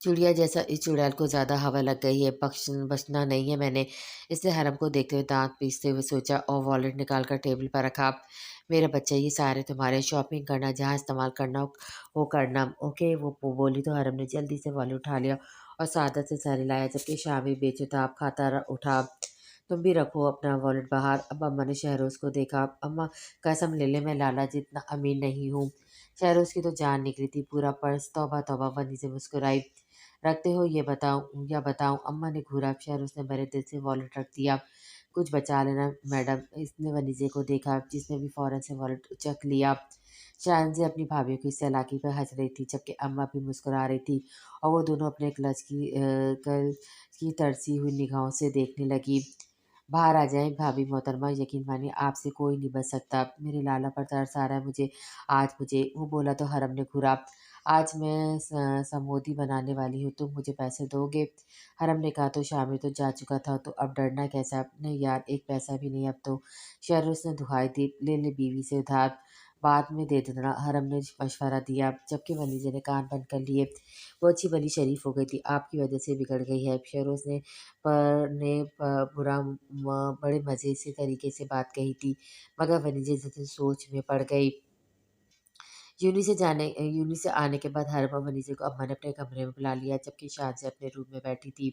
چڑیا جیسا اس چڑیل کو زیادہ ہوا لگ گئی ہے، بچنا نہیں ہے میں نے۔ اس نے حرم کو دیکھتے ہوئے دانت پیستے ہوئے سوچا اور والٹ نکال کر ٹیبل پر رکھا۔ میرا بچہ یہ سارے تمہارے، شاپنگ کرنا، جہاں استعمال کرنا ہو کرنا، اوکے؟ وہ بولی تو حرم نے جلدی سے والٹ اٹھا لیا اور سعادت سے سر ہلایا، جبکہ شامی بے چتاب کھاتا اٹھا۔ تم بھی رکھو اپنا والٹ باہر۔ اب اماں نے شہروز کو دیکھا۔ اماں قسم لے لے میں لالا جتنا امین نہیں ہوں۔ شہروز کی تو جان نکلی تھی، پورا پرس۔ توبہ توبہ، ونی سے مسکرائی۔ رکھتے ہو یہ بتاؤں یا بتاؤں؟ اماں نے گھورا۔ شہروز نے میرے دل سے والٹ رکھ دیا۔ کچھ بچا لینا میڈم۔ اس نے ونیزے کو دیکھا جس نے بھی فوراً سے والٹ چک لیا۔ شانزی اپنی بھابھیوں کی چالاکی پر ہنس رہی تھی، جبکہ اماں بھی مسکرا رہی تھی، اور وہ دونوں اپنے کلچ کی ترسی ہوئی نگاہوں سے دیکھنے لگی۔ باہر آ جائیں بھابھی محترمہ، یقین مانیے آپ سے کوئی نہیں بچ سکتا۔ میرے لالا پر ترس آ رہا ہے مجھے آج مجھے۔ وہ بولا تو حرم نے گھورا۔ آج میں سمودی بنانے والی ہوں، تم مجھے پیسے دو گے؟ حرم نے کہا تو شامی تو جا چکا تھا، تو اب ڈرنا کیسا؟ نہیں یار، ایک پیسہ بھی نہیں اب تو۔ شہروز نے دہائی دی، لے لے بیوی سے ادھار، بعد میں دے دینا، حرم نے مشورہ دیا، جبکہ ونیزے نے کان بند کر لیے۔ وہ اچھی بلی شریف ہو گئی تھی، آپ کی وجہ سے بگڑ گئی ہے۔ شہروز نے بڑے مزے سے طریقے سے بات کہی تھی، مگر ونیجے سوچ میں پڑ گئی۔ یونی سے آنے کے بعد حرم اور ونیزے کو اماں نے اپنے کمرے میں بلا لیا، جبکہ شانزی اپنے روم میں بیٹھی تھی۔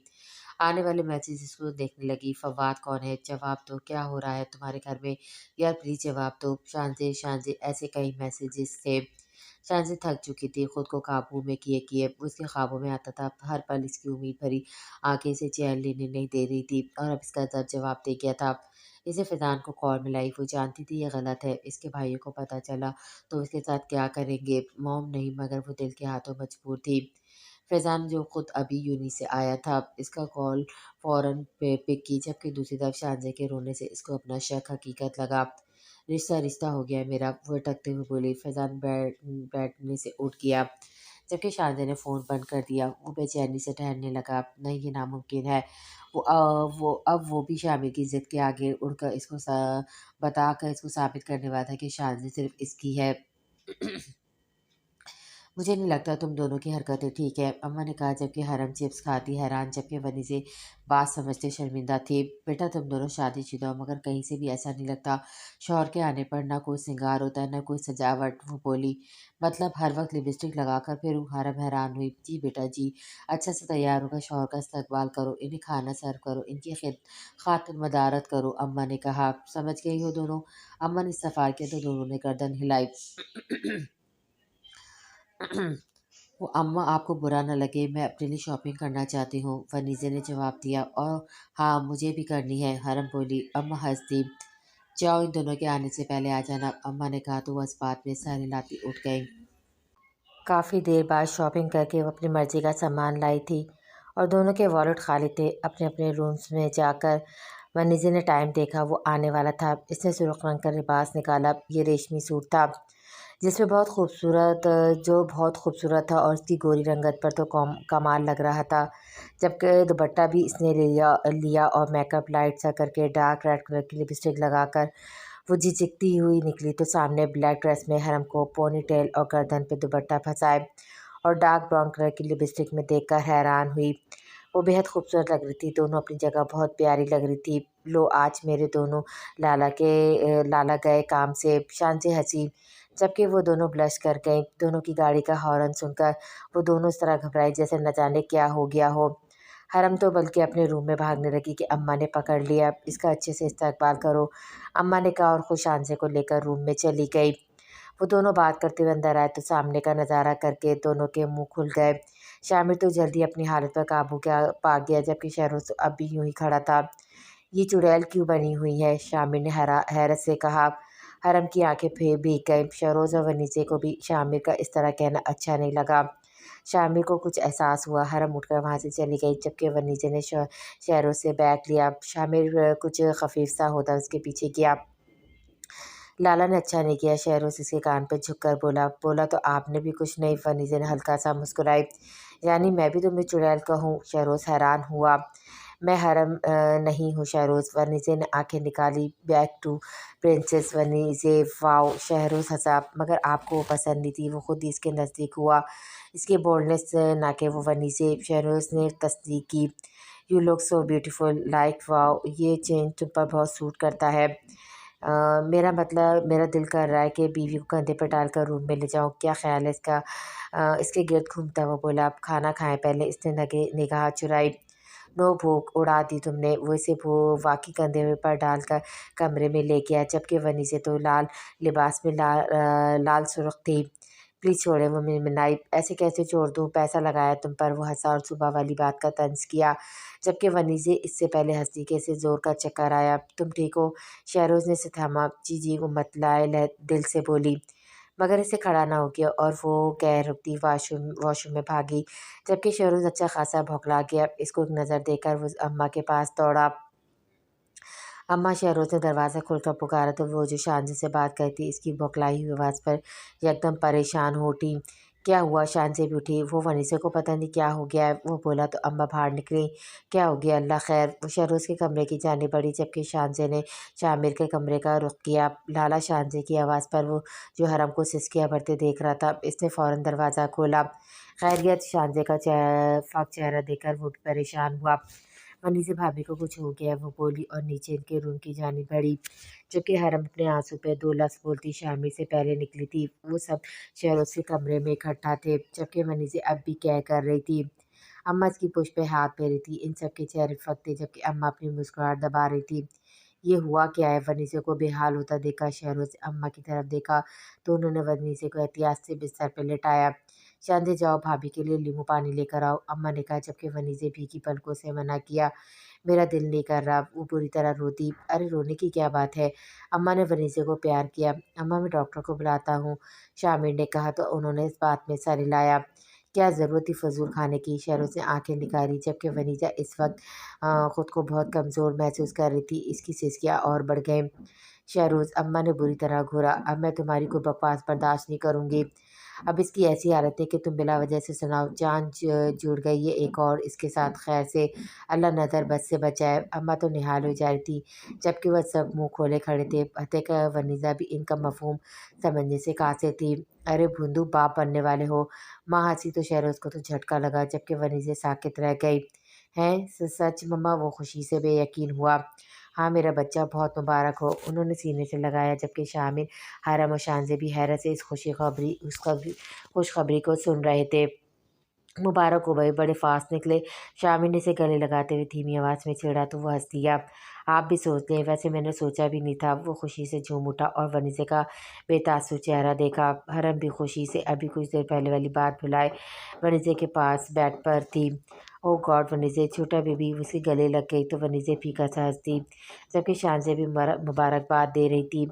آنے والے میسیجز کو دیکھنے لگی۔ فواد کون ہے؟ جواب دو، کیا ہو رہا ہے تمہارے گھر میں؟ یار پلیز جواب دو۔ شانزی ایسے کئی میسیجز تھے۔ شانزی تھک چکی تھی خود کو قابو میں کیے وہ اس کے خوابوں میں آتا تھا، ہر پل اس کی امید بھری آنکھیں اسے چین لینے نہیں دے رہی تھی، اور اب اس کا درد جواب دے گیا تھا۔ اسے فیضان کو کال ملائی، وہ جانتی تھی یہ غلط ہے، اس کے بھائیوں کو پتہ چلا تو اس کے ساتھ کیا کریں گے؟ موم نہیں، مگر وہ دل کے ہاتھوں مجبور تھی۔ فیضان جو خود ابھی یونی سے آیا تھا، اس کا کال فوراً پک کی، جبکہ دوسری طرف شانزے کے رونے سے اس کو اپنا شک حقیقت لگا۔ رشتہ ہو گیا ہے میرا، وہ اٹکتے ہوئے بولی۔ فیضان بیٹھنے سے اٹھ گیا، جبکہ شانزے نے فون بند کر دیا۔ وہ بے چینی سے ٹہلنے لگا۔ نہیں، یہ ناممکن ہے۔ اب وہ بھی شامل کی ضد کے آگے اڑ کر اس کو بتا کر اس کو ثابت کرنے والا تھا کہ شانزی صرف اس کی ہے۔ مجھے نہیں لگتا تم دونوں کی حرکتیں ٹھیک ہے، اماں نے کہا، جبکہ حرم چپس کھاتی حیران، جبکہ ونی سے بات سمجھتے شرمندہ تھی۔ بیٹا تم دونوں شادی شدہ ہو، مگر کہیں سے بھی ایسا نہیں لگتا۔ شوہر کے آنے پر نہ کوئی سنگار ہوتا ہے، نہ کوئی سجاوٹ۔ وہ بولی، مطلب ہر وقت لپسٹک لگا کر پھروں؟ حرم حیران ہوئی۔ جی بیٹا جی، اچھا سے تیار ہو کر شوہر کا استقبال کرو، انہیں کھانا سرو کرو، ان کی خاطر مدارت کرو، اماں نے کہا۔ سمجھ گئی ہو دونوں؟ اماں نے استفار کیا تو دونوں نے گردن ہلائی۔ وہ اماں آپ کو برا نہ لگے، میں اپنے لیے شاپنگ کرنا چاہتی ہوں، ونیزے نے جواب دیا۔ اور ہاں مجھے بھی کرنی ہے، حرم بولی۔ اماں ہنس دی۔ جاؤ ان دونوں کے آنے سے پہلے آ جانا، اماں نے کہا تو وہ اس بات میں سر ہلاتی اٹھ گئیں۔ کافی دیر بعد شاپنگ کر کے وہ اپنی مرضی کا سامان لائی تھی، اور دونوں کے والٹ خالی تھے۔ اپنے اپنے رومز میں جا کر ونیزے نے ٹائم دیکھا، وہ آنے والا تھا۔ اس نے سرخ رنگ کا لباس نکالا، یہ ریشمی سوٹ تھا جس میں بہت خوبصورت تھا، اور اس کی گوری رنگت پر تو کمال لگ رہا تھا، جبکہ دوپٹہ بھی اس نے لیا اور میک اپ لائٹ سا کر کے ڈارک ریڈ کلر کی لپسٹک لگا کر وہ جھجکتی ہوئی نکلی تو سامنے بلیک ڈریس میں حرم کو پونی ٹیل اور گردن پہ دوپٹہ پھنسائے اور ڈارک براؤن کلر کی لپسٹک میں دیکھ کر حیران ہوئی۔ وہ بےحد خوبصورت لگ رہی تھی، دونوں اپنی جگہ بہت پیاری لگ رہی تھی۔ لو آج میرے دونوں لالا گئے کام سے، شانزی ہنسی، جبکہ وہ دونوں بلش کر گئیں۔ دونوں کی گاڑی کا ہارن سن کر وہ دونوں اس طرح گھبرائی جیسے نہ جانے کیا ہو گیا ہو۔ حرم تو بلکہ اپنے روم میں بھاگنے لگی کہ اماں نے پکڑ لیا، اس کا اچھے سے استقبال کرو، اماں نے کہا، اور خود شانزے کو لے کر روم میں چلی گئی۔ وہ دونوں بات کرتے ہوئے اندر آئے تو سامنے کا نظارہ کر کے دونوں کے منہ کھل گئے۔ شامر تو جلدی اپنی حالت پر قابو پا گیا، جبکہ شہروز اب بھی یوں ہی کھڑا تھا۔ یہ چڑیل کیوں بنی ہوئی ہے؟ شامر نے حیرت سے کہا۔ حرم کی آنکھیں بھیگ گئیں۔ شہروز اور ونیزے کو بھی شامر کا اس طرح کہنا اچھا نہیں لگا۔ شامر کو کچھ احساس ہوا، حرم اٹھ کر وہاں سے چلی گئی، جبکہ ونیزے نے شہروز سے بیگ لیا۔ شامر کچھ خفیف سا ہوتا اس کے پیچھے گیا۔ لالا نے اچھا نہیں کیا، شہروز اس کے کان پہ جھک کر بولا تو آپ نے بھی کچھ نہیں، ونیزے نے ہلکا سا مسکرائی۔ یعنی میں بھی تمہیں چڑیل کہوں؟ شہروز حیران ہوا۔ میں حرم نہیں ہوں شہروز، ونیزے نے آنکھیں نکالی۔ بیک ٹو پرنسس ونیزے، واو۔ شہروز ہنسا، مگر آپ کو وہ پسند نہیں تھی۔ وہ خود ہی اس کے نزدیک ہوا، اس کی بولڈنس نہ کہ وہ ونیزے۔ شہروز نے تصدیق کی، you look so beautiful, like wow, یہ چینج تم پر بہت سوٹ کرتا ہے۔ میرا مطلب میرا دل کر رہا ہے کہ بیوی کو کندھے پر ڈال کر روم میں لے جاؤں، کیا خیال ہے اس کا؟ اس کے گرد گھومتا ہوا بولا، اب کھانا کھائیں پہلے۔ اس نے نگاہ چرائی۔ نو بھوک اڑا دی تم نے۔ وہ اسے واقعی کندھے پر ڈال کر کمرے میں لے گیا، جبکہ ونیزے تو لال لباس میں لال سرخ تھی۔ پلیز چھوڑیں، وہ منائی۔ ایسے کیسے چھوڑ دوں، پیسہ لگایا تم پر۔ وہ ہنسا اور صبح والی بات کا طنز کیا، جبکہ ونیزے اس سے پہلے ہنسی کہ اسے زور کا چکر آیا۔ تم ٹھیک ہو؟ شہروز نے اسے تھاما۔ جی جی، وہ متلائے دل سے بولی، مگر اسے کھڑا نہ ہو گیا، اور وہ کہہ رکتی واش روم میں بھاگی، جبکہ شہروز اچھا خاصا بھوکلا گیا۔ اس کو ایک نظر دے کر وہ اماں کے پاس دوڑا۔ اماں، شہروز نے دروازہ کھول کر پکارا تو وہ جو شانزے سے بات کرتی اس کی بوکلائی ہوئی آواز پر یکدم پریشان ہو اٹھی۔ کیا ہوا؟ شانزے بھی اٹھی۔ وہ ونیزے کو پتہ نہیں کیا ہو گیا ہے، وہ بولا تو اماں باہر نکلیں۔ کیا ہو گیا؟ اللہ خیر۔ وہ شہروز کے کمرے کی جانب بڑھی، جبکہ شانزے نے شامر کے کمرے کا رخ کیا۔ لالا، شانزے کی آواز پر وہ جو حرم کو سسکیاں بھرتے دیکھ رہا تھا، اس نے فوراً دروازہ کھولا۔ خیریت؟ شانزے کا فاق چہرہ دیکھ کر وہ بھی پریشان ہوا۔ ونیزے بھابھی کو کچھ ہو گیا ہے، وہ بولی، اور نیچے ان کے روم کی جانب بڑھی، جبکہ حرم اپنے آنسو پہ دو لفظ بولتی شامر سے پہلے نکلی تھی۔ وہ سب شہروز کے کمرے میں اکٹھا تھے، جبکہ ونیزے اب بھی کیا کر رہی تھی۔ اماں اس کی پشت پہ ہاتھ پھیر رہی تھی۔ ان سب کے چہرے فک تھے، جبکہ اماں اپنی مسکراہٹ دبا رہی تھی۔ یہ ہوا کیا ہے؟ ونیزے کو بے حال ہوتا دیکھا شہروز نے اماں کی طرف دیکھا تو انہوں نے ونیزے کو احتیاط سے بستر پہ لٹایا۔ شانزے، جاؤ بھابھی کے لیے لیمو پانی لے کر آؤ، اماں نے کہا، جبکہ ونیزے بھیگی پلکوں سے منع کیا۔ میرا دل نہیں کر رہا۔ وہ بری طرح روتی۔ ارے رونے کی کیا بات ہے؟ اماں نے ونیزے کو پیار کیا۔ اماں، میں ڈاکٹر کو بلاتا ہوں، شامر نے کہا تو انہوں نے اس بات میں سر ہلایا۔ کیا ضرورت تھی فضول کھانے کی؟ شہروز نے آنکھیں نکالی، جبکہ ونیزا اس وقت خود کو بہت کمزور محسوس کر رہی تھی۔ اس کی سسکیاں اور بڑھ گئیں۔ شہروز، اماں نے بری طرح گھورا، اب میں تمہاری کوئی بکواس برداشت نہیں کروں گی۔ اب اس کی ایسی حالت ہے کہ تم بلا وجہ سے سناؤ، جان جڑ گئی ہے ایک اور اس کے ساتھ، خیر سے، اللہ نظر بد سے بچائے۔ اماں تو نہال ہو جا رہی تھی، جبکہ وہ سب منہ کھولے کھڑے تھے۔ فتح کا ونیزا بھی ان کا مفہوم سمجھنے سے قاصر تھی۔ ارے بھوندو، باپ بننے والے ہو؟ ماں ہنسی تو شہروز کو تو جھٹکا لگا، جبکہ ونیزے ساکت رہ گئی۔ ہیں سچ مما؟ وہ خوشی سے بے یقین ہوا۔ ہاں میرا بچہ، بہت مبارک ہو، انہوں نے سینے سے لگایا، جبکہ شامر، حرم اور شانزے بھی حیرت سے اس خوشخبری کو سن رہے تھے۔ مبارک ہو بھائی، بڑے فاسٹ نکلے، شامر نے اسے گلے لگاتے ہوئے دھیمی آواز میں چھیڑا تو وہ ہنس دیا۔ آپ بھی سوچ لیں، ویسے میں نے سوچا بھی نہیں تھا۔ وہ خوشی سے جھوم اٹھا اور ونیزے کا بے تاثر چہرہ دیکھا۔ حرم بھی خوشی سے ابھی کچھ دیر پہلے والی بات بھلائے ونیزے کے پاس بیڈ پر تھی۔ او گاڈ ونیزے، چھوٹا بیبی، اس کے گلے لگ گئی تو ونیزے پھیکا سا ہنس دی، جبکہ شانزے بھی مبارکباد دے رہی تھی۔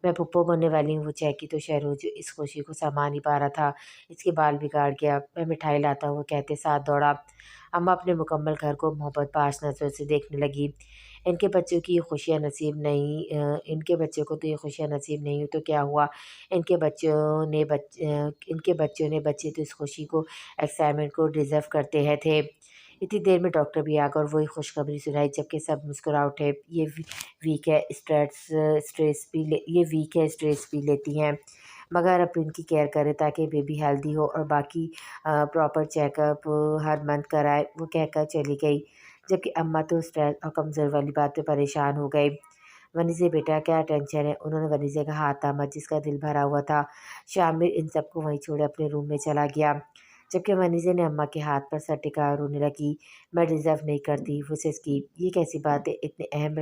میں پھپھو بننے والی ہوں، وہ چہکی تو شہروز جو اس خوشی کو سامان نہیں پا رہا تھا، اس کے بال بگاڑ گیا۔ میں مٹھائی لاتا ہوں، وہ کہتے ساتھ دوڑا۔ اماں اپنے مکمل گھر کو محبت باش نظروں سے دیکھنے لگی۔ ان کے بچوں کی یہ خوشیاں نصیب نہیں ان کے بچوں کو تو یہ خوشیاں نصیب نہیں ہوئی تو کیا ہوا؟ ان کے بچوں نے بچے تو اس خوشی کو، ایکسائٹمنٹ کو ڈیزرو کرتے ہیں تھے۔ اتنی دیر میں ڈاکٹر بھی آ گیا اور وہی خوشخبری سنائی، جبکہ سب مسکرا اٹھے۔ یہ ویک ہے، اسٹریس بھی لیتی ہیں، مگر اب ان کی کیئر کرے تاکہ بیبی ہیلدی ہو، اور باقی پراپر چیک اپ ہر منتھ کرائے، وہ کہہ کر چلی گئی، جبکہ اماں تو اسٹریس اور کمزور والی بات پہ پریشان ہو گئی۔ ونیزے بیٹا، کیا ٹینشن ہے؟ انہوں نے ونیزے کا ہاتھ تھاما جس کا دل بھرا ہوا تھا۔ شامر ان سب کو وہیں چھوڑے اپنے روم میں چلا گیا، جبکہ ونیزے نے اماں کے ہاتھ پر سر ٹکا رونے لگی۔ میں ڈیزرو نہیں کرتی، وہ سسکی۔ یہ کیسی بات ہے؟ اتنے اہم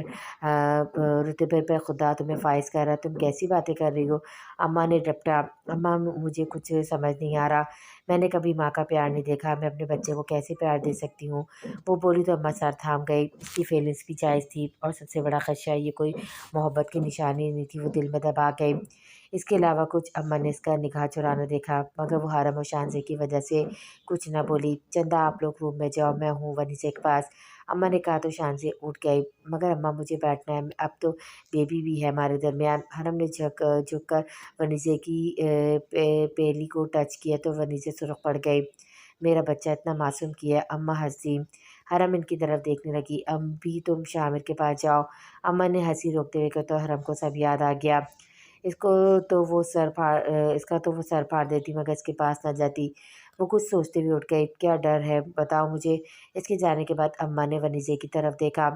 رتبے پر خدا تمہیں فائز کر رہا ہے، تم کیسی باتیں کر رہی ہو؟ اماں نے ڈپٹا۔ اماں، مجھے کچھ سمجھ نہیں آ رہا، میں نے کبھی ماں کا پیار نہیں دیکھا، میں اپنے بچے کو کیسے پیار دے سکتی ہوں؟ وہ بولی تو اماں سر تھام گئی۔ اس کی فیلنگس بھی جائز تھی، اور سب سے بڑا خدشہ یہ کوئی محبت کی نشانی نہیں تھی، وہ دل میں دبا گئی۔ اس کے علاوہ کچھ؟ اماں نے اس کا نگاہ چرانا دیکھا، مگر وہ حرم اور شانزے کی وجہ سے کچھ نہ بولی۔ چندہ، آپ لوگ روم میں جاؤ، میں ہوں ونیزے کے پاس، اماں نے کہا تو شانزے اٹھ گئی۔ مگر اماں، مجھے بیٹھنا ہے، اب تو بیبی بھی ہے ہمارے درمیان۔ حرم نے جھک کر ونیزے کی پیلی کو ٹچ کیا تو ونیزے سرخ پڑ گئی۔ میرا بچہ اتنا معصوم کیا ہے؟ اماں ہنس دی۔ حرم ان کی طرف دیکھنے لگی۔ اب بھی تم شامر کے پاس جاؤ، اماں نے ہنسی روکتے ہوئے کہا تو حرم کو سب یاد آ گیا۔ اس کا تو وہ سر پھاڑ دیتی مگر اس کے پاس نہ جاتی۔ وہ کچھ سوچتے ہوئے اٹھ گئی۔ کیا ڈر ہے بتاؤ مجھے۔ اس کے جانے کے بعد اماں نے ونیزے کی طرف دیکھا۔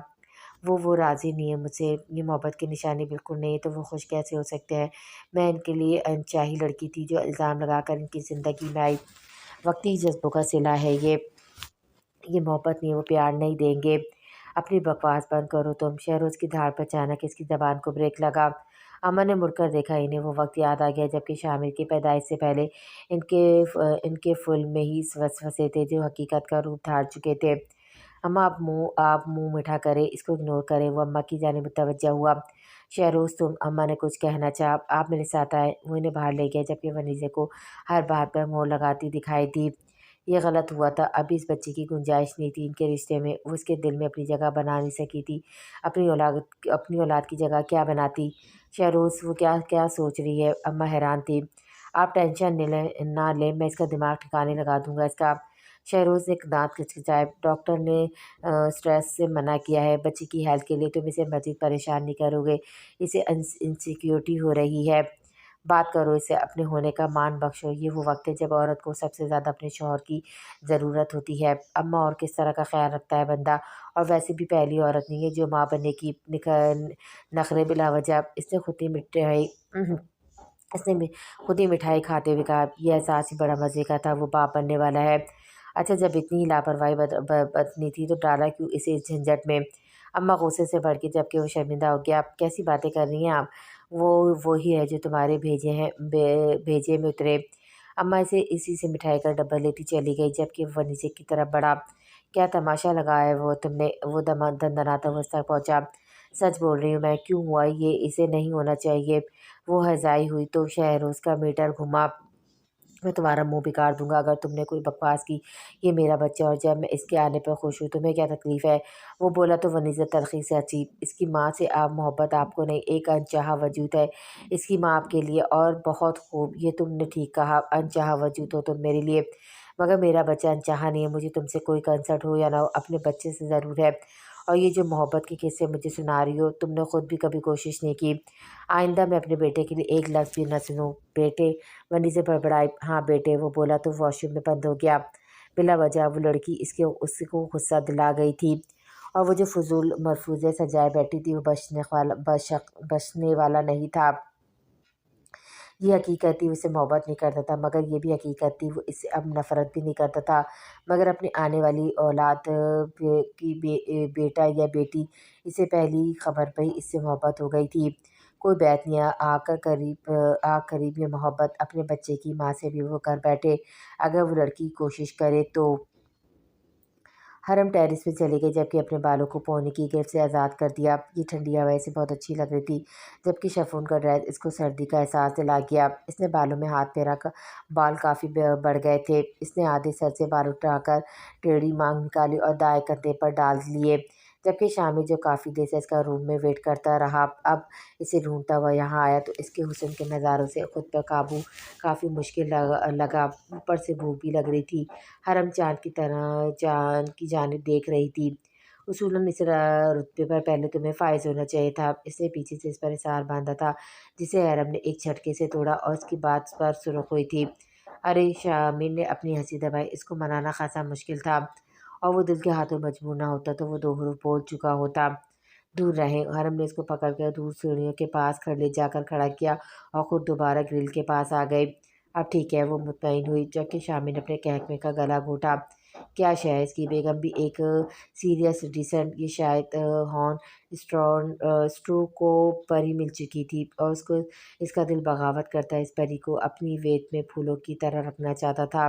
وہ راضی نہیں ہے مجھ سے، یہ محبت کی نشانی بالکل نہیں ہے تو وہ خوش کیسے ہو سکتے ہیں؟ میں ان کے لیے انچاہی لڑکی تھی جو الزام لگا کر ان کی زندگی میں آئی۔ وقتی جذبوں کا صلہ ہے یہ محبت نہیں ہے، وہ پیار نہیں دیں گے۔ اپنی بکواس بند کرو تم۔ شہروز کی دھاڑ پر اچانک اس کی زبان کو بریک لگا۔ اماں نے مڑ کر دیکھا، انہیں وہ وقت یاد آ گیا جبکہ شامر کی پیدائش سے پہلے ان کے فل میں ہی وسوسے تھے جو حقیقت کا روپ دھار چکے تھے۔ اماں آپ منہ میٹھا کریں، اس کو اگنور کریں۔ وہ اماں کی جانب متوجہ ہوا۔ شہروز تم، اماں نے کچھ کہنا چاہا۔ آپ میرے ساتھ آئے۔ وہ انہیں باہر لے گیا جبکہ ونیزے کو ہر بات پر مہر لگاتی دکھائی دی۔ یہ غلط ہوا تھا، ابھی اس بچی کی گنجائش نہیں تھی ان کے رشتے میں۔ وہ اس کے دل میں اپنی جگہ بنا نہیں سکی تھی۔ اپنی اولاد کی جگہ کیا بناتی؟ شہروز وہ کیا سوچ رہی ہے؟ اماں حیران تھی۔ آپ ٹینشن نہ لیں، میں اس کا دماغ ٹھکانے لگا دوں گا اس کا۔ شہروز نے دانت کھچکھچائے۔ ڈاکٹر نے سٹریس سے منع کیا ہے، بچی کی ہیلتھ کے لیے تم اسے مزید پریشان نہیں کرو گے، اسے انسیکیورٹی ہو رہی ہے۔ بات کرو اس سے، اپنے ہونے کا مان بخشو۔ یہ وہ وقت ہے جب عورت کو سب سے زیادہ اپنے شوہر کی ضرورت ہوتی ہے۔ اماں اور کس طرح کا خیال رکھتا ہے بندہ، اور ویسے بھی پہلی عورت نہیں ہے جو ماں بننے کی نخرے بلا وجہ۔ اس نے خود ہی مٹھائی کھاتے ہوئے کہا، یہ احساس ہی بڑا مزے کا تھا، وہ باپ بننے والا ہے۔ اچھا جب اتنی ہی لاپرواہی برتنی تھی تو ڈالا کیوں اسے اس جھنجھٹ میں؟ اماں غصے سے بڑھ کے جبکہ وہ شرمندہ ہو گیا۔ آپ کیسی باتیں کر رہی ہیں آپ؟ وہی ہے جو تمہارے بھیجے میں اترے۔ اماں اسی سے مٹھائی کا ڈبہ لیتی چلی گئی جبکہ وہ ونیزے کی طرف بڑھا۔ کیا تماشا لگایا ہے وہ تم نے؟ وہ دندناتا ہوا اس تک پہنچا۔ سچ بول رہی ہوں میں، کیوں ہوا یہ؟ اسے نہیں ہونا چاہیے۔ وہ ہرزائی ہوئی تو شہروز کا میٹر گھما۔ میں تمہارا منہ بگاڑ دوں گا اگر تم نے کوئی بکواس کی۔ یہ میرا بچہ اور جب میں اس کے آنے پر خوش ہوں، تمہیں کیا تکلیف ہے؟ وہ بولا تو ونیزا تلخی سے ہنسی۔ اس کی ماں سے محبت آپ کو نہیں، ایک انچاہا وجود ہے اس کی ماں آپ کے لیے، اور بہت خوب، یہ تم نے ٹھیک کہا، انچاہا وجود ہو تم میرے لیے، مگر میرا بچہ انچاہا نہیں ہے۔ مجھے تم سے کوئی کنسرٹ ہو یا نہ ہو، اپنے بچے سے ضرور ہے۔ اور یہ جو محبت کے قصے مجھے سنا رہی ہو، تم نے خود بھی کبھی کوشش نہیں کی۔ آئندہ میں اپنے بیٹے کے لیے ایک لفظ بھی نہ سنوں۔ بیٹے؟ ونیزا بڑبڑائی۔ ہاں بیٹے، وہ بولا تو واش روم میں بند ہو گیا۔ بلا وجہ وہ لڑکی اس کو غصہ دلا گئی تھی، اور وہ جو فضول ملفوظے سجائے بیٹھی تھی وہ بچنے والا نہیں تھا۔ یہ حقیقت تھی وہ اسے محبت نہیں کرتا تھا، مگر یہ بھی حقیقت تھی وہ اس سے اب نفرت بھی نہیں کرتا تھا، مگر اپنی آنے والی اولاد کی بیٹا یا بیٹی، اسے پہلی خبر پہ ہی اس سے محبت ہو گئی تھی۔ کوئی بات نہیں، آ قریب یہ محبت اپنے بچے کی ماں سے بھی وہ کر بیٹھے اگر وہ لڑکی کوشش کرے تو۔ حرم ٹیرس پہ چلے گئے جبکہ اپنے بالوں کو پونے کی گرفت سے آزاد کر دیا۔ یہ ٹھنڈی ہوائیں اسے بہت اچھی لگ رہی تھی جبکہ شفون کا ڈریس اس کو سردی کا احساس دلا گیا۔ اس نے بالوں میں ہاتھ پھیرا، بال کافی بڑھ گئے تھے۔ اس نے آدھے سر سے بال اٹھا کر ٹیڑھی مانگ نکالی اور دائیں کندھے پر ڈال لیے جبکہ شامل جو کافی دیر سے اس کا روم میں ویٹ کرتا رہا اب اسے ڈھونڈتا ہوا یہاں آیا تو اس کے حسن کے نظاروں سے خود پر قابو کافی مشکل لگا، اوپر سے بھوک بھی لگ رہی تھی۔ حرم چاند کی جانب دیکھ رہی تھی۔ اصولاً اس رتبے پر پہلے تمہیں فائز ہونا چاہیے تھا۔ اس نے پیچھے سے اس پر حصار باندھا تھا جسے حرم نے ایک جھٹکے سے توڑا اور اس کی بات پر سرخ ہوئی تھی۔ ارے شامل نے اپنی ہنسی دبائی، اس کو منانا خاصا مشکل تھا، اور وہ دل کے ہاتھوں مجبور نہ ہوتا تو وہ دو حروف بول چکا ہوتا۔ دور رہیں۔ حرم نے اس کو پکڑ کر دور سیڑھیوں کے پاس لے جا کر کھڑا کیا اور خود دوبارہ گرل کے پاس آ گئے۔ اب ٹھیک ہے، وہ مطمئن ہوئی جبکہ شامل نے اپنے قہقہے کا گلا گھونٹا۔ کیا شے ہے؟ اس کی بیگم بھی ایک سیریس ڈیسنٹ، یہ شاید ہارن اسٹروک پر ہی مل چکی تھی اور اس کا دل بغاوت کرتا اس پری کو اپنی ویت میں پھولوں کی طرح رکھنا چاہتا تھا،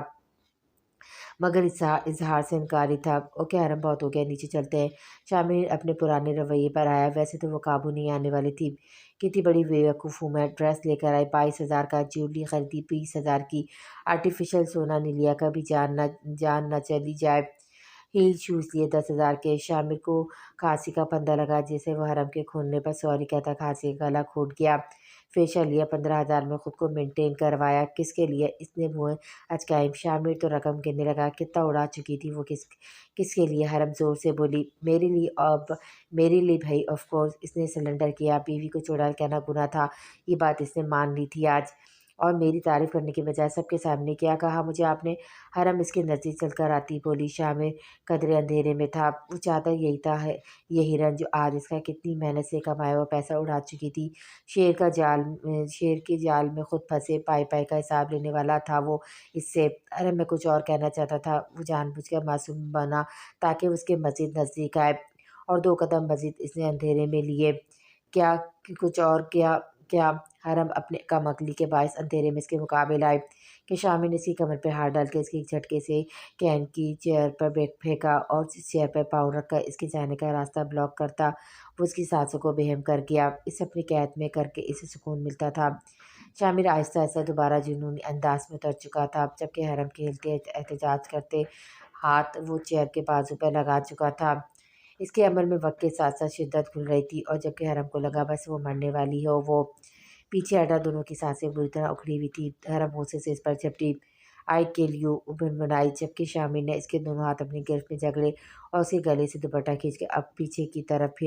مگر اظہار سے انکاری تھا۔ اوکے حرم، بہت ہو گیا، نیچے چلتے ہیں۔ شامل اپنے پرانے رویے پر آیا۔ ویسے تو وہ قابو نہیں آنے والی تھی۔ کتنی بڑی بیوقوف ہوں میں، ڈریس لے کر آئی 22,000 کا، جیولری خریدی 20,000 کی، آرٹیفیشل سونا نہیں لیا، کبھی جان نہ چلی جائے ہیل شوز لیے 10,000 کے۔ شامر کو کھانسی کا پندہ لگا جسے وہ حرم کے کھولنے پر سوری کہتا کھانسی کا گلا گھوٹ گیا۔ فیشل لیا 15,000 میں خود کو مینٹین کروایا۔ کس کے لیے؟ اس نے منہ اچکائیں۔ شامر تو رقم گننے لگا۔ کتنا اڑا چکی تھی وہ؟ کس کے لیے؟ حرم زور سے بولی۔ میرے لیے۔ اب میرے لیے بھائی، آف کورس۔ اس نے سلنڈر کیا۔ بیوی کو چڑیل کہنا گناہ تھا، یہ بات اس نے مان لی تھی آج۔ اور میری تعریف کرنے کے بجائے سب کے سامنے کیا کہا مجھے آپ نے؟ حرم اس کے نزدیک چل کر آتی بولی۔ شامر قدرے اندھیرے میں تھا۔ وہ چاہتا یہی تھا، یہ ہرن جو آج اس کا کتنی محنت سے کمایا ہوا پیسہ اڑا چکی تھی۔ شیر کے جال میں خود پھنسے پائی پائی کا حساب لینے والا تھا وہ اس سے۔ حرم میں کچھ اور کہنا چاہتا تھا، وہ جان بوجھ کر معصوم بنا تاکہ اس کے مزید نزدیک آئے، اور 2 قدم مزید اس نے اندھیرے میں لیے۔ کیا کہ کچھ اور کیا حرم اپنے کم عقلی کے باعث اندھیرے میں اس کے مقابل آئے کہ شامر نے اس کی کمر پہ ہاتھ ڈال کے اس کی ایک جھٹکے سے کین کی چیئر پر پھینکا، اور اس چیئر پر پاؤں رکھ کر اس کے جانے کا راستہ بلاک کرتا وہ اس کی سانسوں کو بہم کر گیا۔ اس اپنی قید میں کر کے اسے سکون ملتا تھا۔ شامر آہستہ آہستہ دوبارہ جنونی انداز میں اتر چکا تھا، جبکہ حرم کے ہلتے احتجاج کرتے ہاتھ وہ چیئر کے بازو پر لگا چکا تھا۔ اس کے عمل میں وقت کے ساتھ ساتھ شدت کھل رہی تھی، اور جبکہ حرم کو لگا بس وہ مرنے والی ہو، وہ پیچھے ہٹا۔ دونوں کی سانسیں بری طرح اکھڑی ہوئی تھی۔ حرم غصے سے اس پر جھپٹی۔ آئی کل یو بنبنائی، جبکہ شامر نے اس کے دونوں ہاتھ اپنی گرفت میں جگڑے اور اس کے گلے سے دوپٹہ کھینچ کے اب پیچھے کی طرف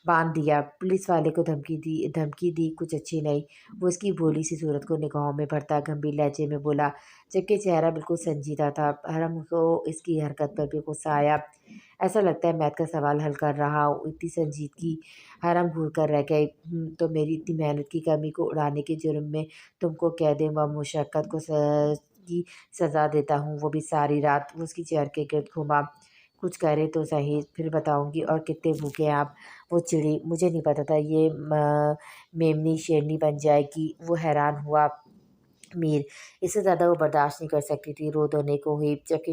باندھ دیا۔ پولیس والے کو دھمکی دی کچھ اچھی نہیں۔ وہ اس کی بھولی سی صورت کو نگاہوں میں بھرتا گمبھیر لہجے میں بولا، جبکہ چہرہ بالکل سنجیدہ تھا۔ حرم کو اس کی حرکت پر بھی غصہ آیا۔ ایسا لگتا ہے میتھ کا سوال حل کر رہا ہوں، اتنی سنجیدگی۔ حرم گھور کر رہ گئی۔ تو میری اتنی محنت کی کمی کو اڑانے کے جرم میں تم کو قید و مشقت کی سزا دیتا ہوں، وہ بھی ساری رات۔ وہ اس کی چیئر کے گرد گھوما۔ کچھ کرے تو صحیح، پھر بتاؤں گی۔ اور کتنے بھوکے ہیں آپ؟ وہ چڑی۔ مجھے نہیں پتا تھا یہ میمنی شیرنی بن جائے گی۔ وہ حیران ہوا۔ میر اس سے زیادہ وہ برداشت نہیں کر سکتی تھی۔ رو دھونے کو ہوئی، جبکہ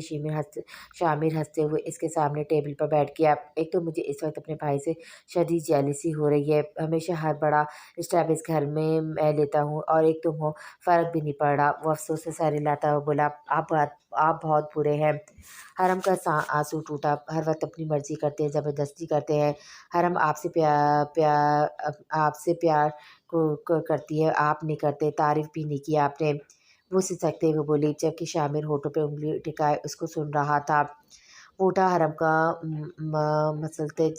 شامر ہنستے ہوئے اس کے سامنے ٹیبل پر بیٹھ گیا۔ ایک تو مجھے اس وقت اپنے بھائی سے شدید جیلسی ہو رہی ہے، ہمیشہ ہر بڑا اسٹیپ اس گھر میں لیتا ہوں، اور ایک تم ہو، فرق بھی نہیں پڑ رہا۔ وہ افسوس سے سر ہلاتا ہوا بولا، آپ بہت برے ہیں۔ حرم کا آنسو ٹوٹا۔ ہر وقت اپنی مرضی کرتے ہیں، زبردستی کرتے ہیں۔ حرم آپ سے پیار کرتی ہے، آپ نہیں کرتے، تعریف بھی نہیں کی آپ نے۔ وہ سسکتے ہوئے بولی، جبکہ شامر ہونٹوں پہ انگلی ٹکائے اس کو سن رہا تھا۔ وہ اٹھا، حرم کا مسلتے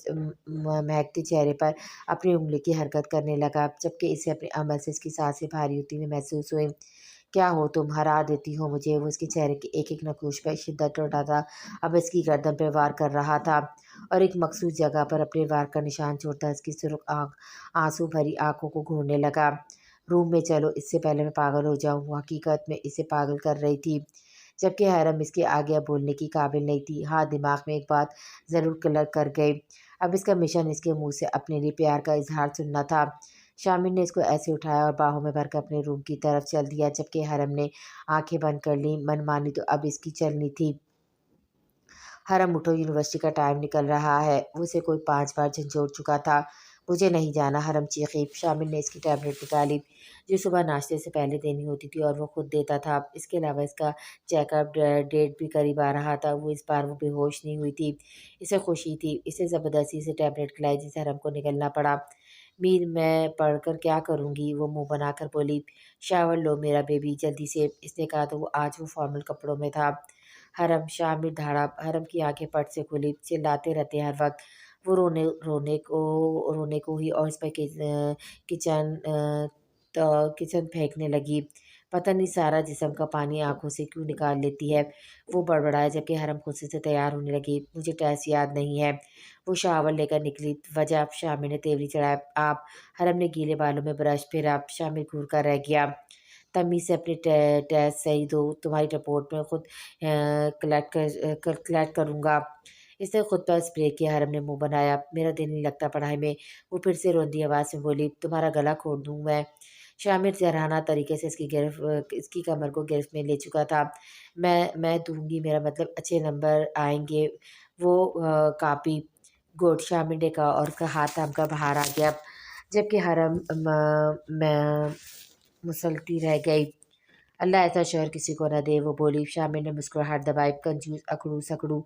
مہکتے چہرے پر اپنی انگلی کی حرکت کرنے لگا، جبکہ اسے اپنے عمل سے اس کی سانسیں بھاری ہوتی ہوئی محسوس ہوئیں۔ کیا ہو تم؟ ہرا دیتی ہو مجھے۔ وہ اس کے چہرے کے ایک ایک نقوش پر شدت ڈالتا تھا، اب اس کی گردن پہ وار کر رہا تھا، اور ایک مخصوص جگہ پر اپنے وار کا نشان چھوڑتا اس کی سرخ آنسو بھری آنکھوں کو گھورنے لگا۔ روم میں چلو، اس سے پہلے میں پاگل ہو جاؤں۔ وہ حقیقت میں اسے پاگل کر رہی تھی، جبکہ حرم اس کے آگے اب بولنے کی قابل نہیں تھی۔ ہاں، دماغ میں ایک بات ضرور کلک کر گئی۔ اب اس کا مشن اس کے منہ سے اپنے لیے پیار کا اظہار سننا تھا۔ شامر نے اس کو ایسے اٹھایا اور باہوں میں بھر کر اپنے روم کی طرف چل دیا، جبکہ حرم نے آنکھیں بند کر لیں۔ من مانی تو اب اس کی چلنی تھی۔ حرم اٹھو، یونیورسٹی کا ٹائم نکل رہا ہے۔ وہ اسے کوئی 5 بار جھنجھوڑ چکا تھا۔ مجھے نہیں جانا، حرم چیخی۔ شامر نے اس کی ٹیبلٹ نکالی جو صبح ناشتے سے پہلے دینی ہوتی تھی، اور وہ خود دیتا تھا۔ اس کے علاوہ اس کا چیک اپ ڈیٹ بھی قریب آ رہا تھا۔ اس بار وہ بے ہوش نہیں ہوئی تھی، اسے خوشی تھی۔ اسے زبردستی سے ٹیبلٹ کھلائی جسے حرم کو نگلنا پڑا۔ میر، میں پڑھ کر کیا کروں گی؟ وہ منہ بنا کر بولی۔ شاور لو میرا بیبی، جلدی سے، اس نے کہا تو آج وہ فارمل کپڑوں میں تھا۔ حرم، شامر دھاڑا۔ حرم کی آنکھیں پٹ سے کھلی۔ چلاتے رہتے ہر وقت۔ وہ رونے کو ہوئی اور اس پر کچن پھینکنے لگی۔ پتہ نہیں سارا جسم کا پانی آنکھوں سے کیوں نکال لیتی ہے۔ وہ بڑبڑایا، جبکہ حرم غصے سے تیار ہونے لگی۔ مجھے ٹیسٹ یاد نہیں ہے۔ وہ شاور لے کر نکلی۔ وجہ؟ شامر نے تیوری چڑھایا۔ آپ؟ حرم نے گیلے بالوں میں برش پھیرا۔ شامر گھور کر رہ گیا۔ تمیز سے اپنے ٹیسٹ صحیح دو، تمہاری رپورٹ میں خود کلیکٹ کروں گا۔ اس نے خود پر اسپرے کیا۔ حرم نے منہ بنایا۔ میرا دل نہیں لگتا پڑھائی میں۔ وہ پھر سے روندی آواز میں بولی، تمہارا گلا گھونٹ دوں میں؟ شامر جرحانہ طریقے سے اس کی کمر کو گرفت میں لے چکا تھا۔ میں دوں گی، میرا مطلب اچھے نمبر آئیں گے۔ وہ کاپی گڈ، شامر نے کہا، اور ہاتھ تھام کر باہر آ گیا، جبکہ حرم مسلتی رہ گئی۔ اللہ ایسا شوہر کسی کو نہ دے، وہ بولی۔ شامر نے مسکراہٹ دبائی۔ کنجوس، اکڑو سکڑو،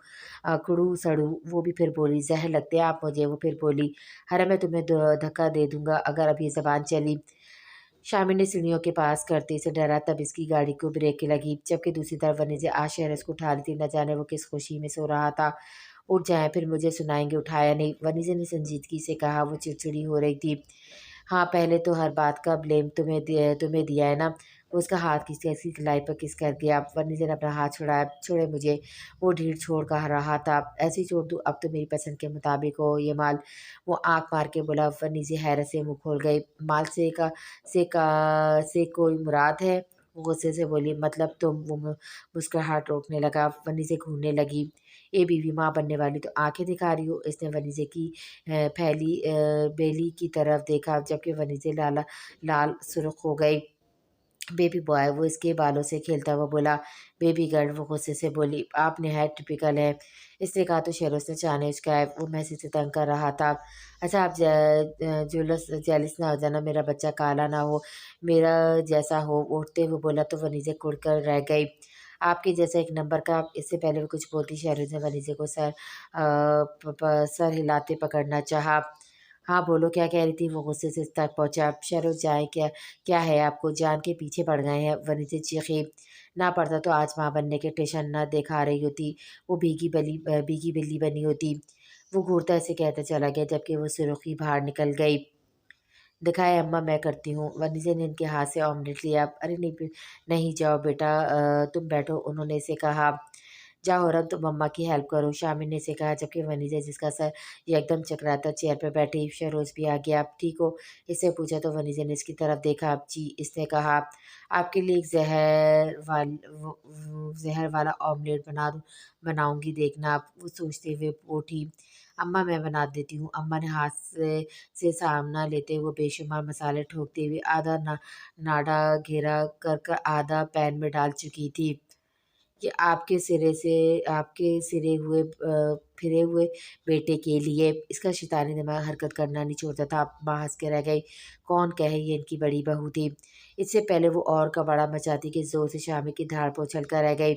اکڑو سڑو۔ وہ بھی پھر بولی۔ زہر لگتے ہیں آپ مجھے۔ وہ پھر بولی۔ حرم میں تمہیں دھکا دے دوں گا اگر اب یہ زبان چلی۔ شامر نے سیڑھیوں کے پاس کرتے سے ڈرا، تب اس کی گاڑی کو بریک لگی، جبکہ دوسری طرف ونیزے آج شہرز کو اٹھا رہی تھی۔ نہ جانے وہ کس خوشی میں سو رہا تھا۔ اٹھ جائیں پھر مجھے سنائیں گے۔ اٹھایا نہیں، ونیزے نے سنجیدگی سے کہا۔ وہ چڑچڑی ہو رہی تھی۔ ہاں، پہلے تو ہر بات کا بلیم تمہیں دیا ہے نا۔ وہ اس کا ہاتھ کھینچ کے اس کی کلائی پر کس کر گیا۔ ونیزے نے اپنا ہاتھ چھڑایا۔ چھوڑے مجھے۔ وہ ڈھیڑ چھوڑ کر رہا تھا۔ ایسے ہی چھوڑ دوں؟ اب تو میری پسند کے مطابق ہو یہ مال۔ وہ آنکھ مار کے بولا۔ ونیزے حیرت سے منہ کھول گئی۔ مال سے کوئی مراد ہے؟ وہ غصے سے بولی۔ مطلب تم؟ وہ مسکراہٹ روکنے لگا۔ ونیزے گھورنے لگی۔ اے بیوی، ماں بننے والی تو آنکھیں دکھا رہی ہو۔ اس نے ونیزے کی پھیلی بیلی کی طرف دیکھا، جبکہ ونیزے لال سرخ ہو گئی۔ بیبی بوائے، وہ اس کے بالوں سے کھیلتا ہوا بولا۔ بیبی گرل، وہ غصے سے بولی۔ آپ نہایت ٹپیکل ہے۔ اس نے کہا تو شہروز نے چانے اچکائے۔ وہ محض سے تنگ کر رہا تھا۔ اچھا، آپ جیلس نہ ہو جانا، میرا بچہ کالا نہ ہو، میرا جیسا ہو۔ اٹھتے ہوئے بولا تو ونیزے کڑ کر رہ گئی۔ آپ کے جیسا ایک نمبر کا۔ اس سے پہلے وہ کچھ بولتی، شہروز نے ونیزے کو سر ہلاتے پکڑنا چاہا۔ ہاں بولو، کیا کہہ رہی تھی؟ وہ غصے سے اس تک پہنچا۔ شہروز جائیں، کیا ہے آپ کو؟ جان کے پیچھے پڑ گئے ہیں؟ ونیزے چیخی۔ نہ پڑتا تو آج ماں بننے کے ٹیشن نہ دکھا رہی ہوتی، وہ بھیگی بلی بنی ہوتی۔ وہ گھورتا اسے کہتا چلا گیا، جبکہ وہ سرخی باہر نکل گئی۔ دکھائے اماں، میں کرتی ہوں۔ ونیزے نے ان کے ہاتھ سے آملیٹ لیا۔ ارے نہیں، جاؤ بیٹا، تم بیٹھو، انہوں نے اسے کہا۔ جاؤ حرم، تم اماں کی ہیلپ کرو، شامر نے اسے کہا، جبکہ ونیزے جس کا سر یکدم چکراتا چیئر پہ بیٹھی۔ شہروز بھی آ گیا۔ ٹھیک ہو؟ اس سے پوچھا تو ونیزے نے اس کی طرف دیکھا۔ جی، اس نے کہا۔ آپ کے لیے ایک زہر والا آملیٹ بناؤں گی، دیکھنا۔ وہ سوچتے ہوئے اٹھی۔ اماں، میں بنا دیتی ہوں۔ اماں نے ہاتھ سے سامنا لیتے ہوئے بے شمار مسالے ٹھوکتے ہوئے آدھا ناڈا گھیرا کر آدھا پین میں ڈال چکی تھی۔ یہ آپ کے پھرے ہوئے بیٹے کے لیے۔ اس کا شیطانی دماغ حرکت کرنا نہیں چھوڑتا تھا۔ ماں ہنس کے رہ گئی۔ کون کہے یہ ان کی بڑی بہو تھی؟ اس سے پہلے وہ اور کباڑا مچاتی کہ زور سے شامر کی دھاڑ پر اچھل کر رہ گئی۔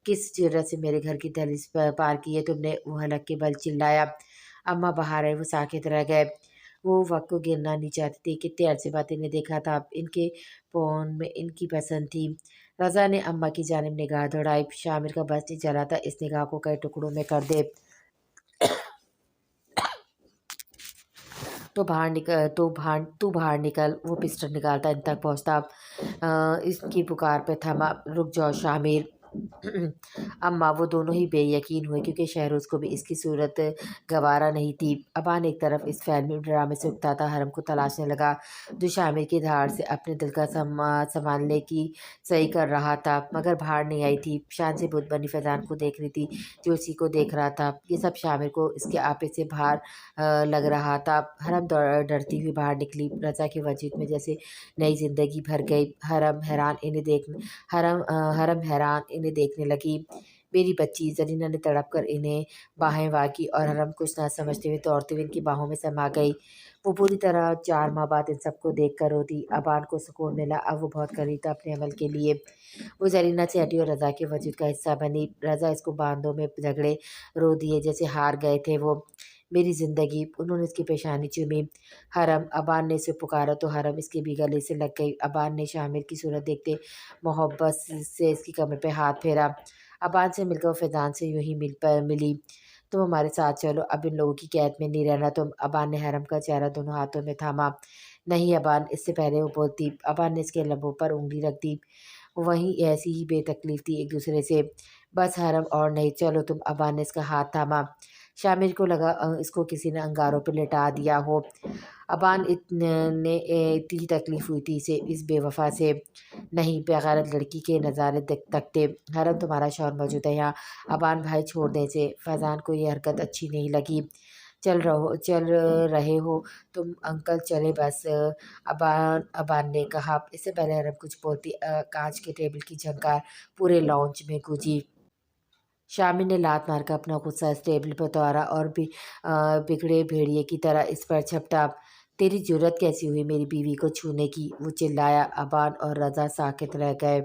کس جرأت سے میرے گھر کی دہلیز پار کی ہے تم نے؟ وہ حلق کے بل چلایا۔ اماں باہر آئے۔ وہ ساکت رہ گئے۔ وہ وقت کو گرنا نہیں چاہتی تھی۔ کتنے عرصے بعد انہیں دیکھا تھا۔ ان کے پون میں ان کی پسند تھی۔ رضا نے اماں کی جانب نگاہ دوڑائی۔ شامر کا بس نہیں چلا تھا اس نگاہ کو کئی ٹکڑوں میں کر دے۔ تو باہر نکل۔ وہ پسٹل نکالتا ان تک پہنچتا، اس کی پکار پہ تھما۔ رک جاؤ شامر۔ اماں، وہ دونوں ہی بے یقین ہوئے، کیونکہ شہروز کو بھی اس کی صورت گوارا نہیں تھی۔ ابان ایک طرف اس فلمی ڈرامے سے اکتا تھا، حرم کو تلاشنے لگا، جو شامر کی دھاڑ سے اپنے دل کا سنبھالنے کی صحیح کر رہا تھا، مگر باہر نہیں آئی تھی۔ شان سے بت بنی فیضان کو دیکھ رہی تھی، جو اسی کو دیکھ رہا تھا۔ یہ سب شامر کو اس کے آپے سے باہر لگ رہا تھا۔ حرم ڈرتی ہوئی باہر نکلی۔ رضا کے وجود میں جیسے نئی زندگی بھر گئی۔ حرم حیران انہیں دیکھنے لگی۔ میری بچی، زرینہ نے تڑپ کر انہیں باہیں وا کی، اور حرم کچھ نہ سمجھتے ہوئے دوڑتے ہوئے ان کی باہوں میں سما گئی۔ وہ پوری طرح 4 ماہ بعد ان سب کو دیکھ کر روتی۔ ابان کو سکون ملا، اب وہ بہت قریب تھا اپنے عمل کے لیے۔ وہ زرینہ سے ہٹی اور رضا کے وجود کا حصہ بنی۔ رضا اس کو باندوں میں جھگڑے رو دیے جیسے ہار گئے تھے وہ۔ میری زندگی، انہوں نے اس کی پیشانی چومی۔ حرم، ابان نے اسے پکارا تو حرم اس کے بھی گلے سے لگ گئی۔ ابان نے شامر کی صورت دیکھتے محبت سے اس کی کمر پہ ہاتھ پھیرا۔ ابان سے مل کر وہ فیضان سے یوں ہی ملی۔ تم ہمارے ساتھ چلو، اب ان لوگوں کی قید میں نہیں رہنا تم۔ ابان نے حرم کا چہرہ دونوں ہاتھوں میں تھاما۔ نہیں ابان، اس سے پہلے وہ بولتی، ابان نے اس کے لبوں پر انگلی رکھ دی۔ وہیں ایسی ہی بے تکلیف تھی ایک دوسرے سے۔ بس حرم، اور نہیں، چلو تم۔ ابان نے اس کا ہاتھ تھاما۔ شامر کو لگا اس کو کسی نے انگاروں پہ لٹا دیا ہو۔ ابان نے اتنی تکلیف ہوئی تھی اسے اس بے وفا سے۔ نہیں، بےغیرت لڑکی کے نظارے تکتے۔ حرم، تمہارا شوہر موجود ہے یہاں۔ ابان بھائی، چھوڑ دیں اسے۔ فیضان کو یہ حرکت اچھی نہیں لگی۔ چل رہے ہو تم انکل، چلے بس، ابان نے کہا۔ اس سے پہلے حرم کچھ بولتی، کانچ کے ٹیبل کی جھنکار پورے لاؤنج میں گونجی۔ شامر نے لات مار کر اپنا غصہ اس ٹیبل پر اتارا اور بگڑے بھیڑیے کی طرح اس پر جھپٹا۔ تیری جرأت کیسی ہوئی میری بیوی کو چھونے کی؟ وہ چلایا۔ ابان اور رضا ساکت رہ گئے۔